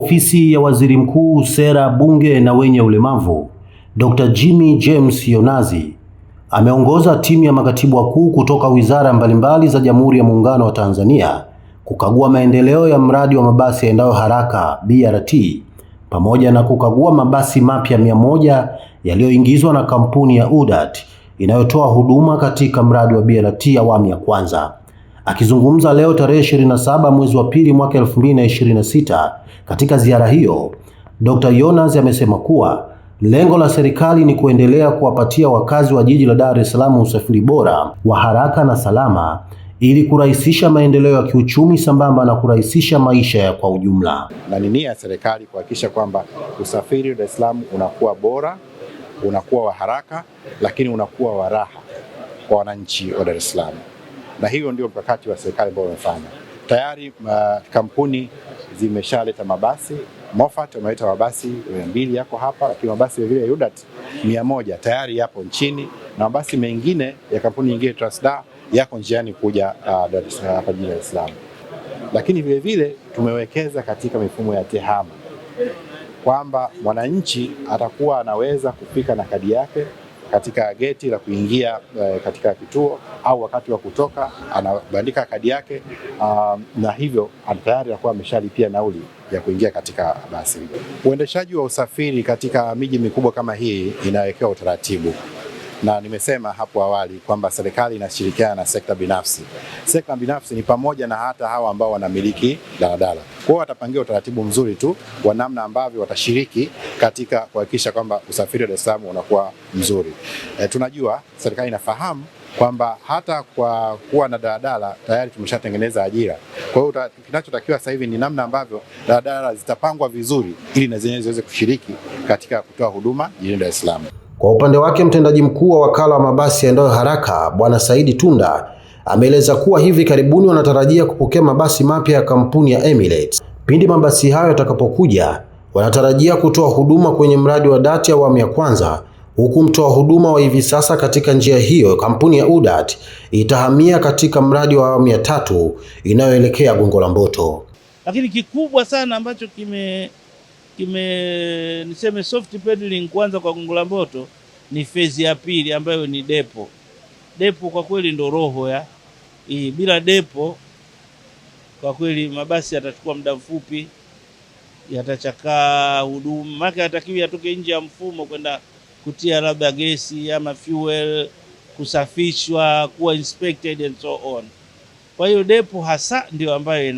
Ofisi ya Waziri Mkuu, Sera, Bunge na Wenye Ulemavu, Dr. Jimmy James Yonazi ameongoza timu ya makatibu wakuu kutoka wizara mbalimbali za Jamhuri ya Muungano wa Tanzania kukagua maendeleo ya mradi wa mabasi yaendayo haraka BRT pamoja na kukagua mabasi mapya 100 yaliyoingizwa na kampuni ya UDART inayotoa huduma katika mradi wa BRT awamu ya kwanza. Akizungumza leo tarehe 27 mwezi wa pili mwaka 2026 katika ziara hiyo, Dr. Yonazi amesema kuwa lengo la serikali ni kuendelea kuwapatia wakazi wa jiji la Dar es Salaam usafiri bora wa haraka na salama ili kurahisisha maendeleo ya kiuchumi sambamba na kurahisisha maisha kwa ujumla. Na ni nia ya serikali kuhakikisha kwamba usafiri wa Dar es Salaam unakuwa bora, unakuwa wa haraka, lakini unakuwa wa raha kwa wananchi wa Dar es Salaam. Na hiyo ndio mkakati wa serikali ambao umefanya. Tayari kampuni zimeshaleta mabasi. Moffat wameleta mabasi 200 yako hapa, lakini mabasi vile ya UDART 100 tayari yapo nchini, na mabasi mengine ya kampuni nyingine Transda yako njiani kuja Dar es Salaam. Lakini vile vile tumewekeza katika mifumo ya tehama kwamba mwananchi atakuwa anaweza kufika na kadi yake katika geti la kuingia katika kituo, au wakati wa kutoka anabandika kadi yake, na hivyo tayari anakuwa ameshalipia nauli ya kuingia katika basi. Uendeshaji wa usafiri katika miji mikubwa kama hii inawekewa utaratibu, na nimesema hapo awali kwamba serikali inashirikiana na sekta binafsi. Sekta binafsi ni pamoja na hata hawa ambao wanamiliki daladala. Kwa hiyo watapangia utaratibu mzuri tu wa namna ambavyo watashiriki katika kuhakikisha kwamba usafiri wa Dar es Salaam unakuwa mzuri. Tunajua serikali inafahamu kwamba hata kwa kuwa na daladala tayari tumeshatengeneza ajira. Kwa hiyo kinachotakiwa sasa hivi ni namna ambavyo daladala zitapangwa vizuri ili na zenyewe ziweze kushiriki katika kutoa huduma jijini Dar es Salaam. Kwa upande wake, mtendaji mkuu wa wakala wa mabasi yaendayo haraka Bwana Saidi Tunda ameeleza kuwa hivi karibuni wanatarajia kupokea mabasi mapya ya kampuni ya Emirates. Pindi mabasi hayo yatakapokuja, wanatarajia kutoa huduma kwenye mradi wa DART awamu ya kwanza, huku mtoa huduma wa hivi sasa katika njia hiyo kampuni ya UDART itahamia katika mradi wa awamu ya 3 inayoelekea Gongo la Mboto. Lakini kikubwa sana ambacho niseme soft pedaling kwanza kwa Gongo la Mboto ni phase ya pili ambayo ni depo. Depo kwa kweli ndo roho ya hii. Bila depo kwa kweli mabasi yatachukua muda mfupi, yatachakaa huduma, maka yatakiwa yatoke nje ya mfumo kwenda kutia labda gesi ama fuel, kusafishwa, kuwa inspected and so on. Kwa hiyo depo hasa ndio ambayo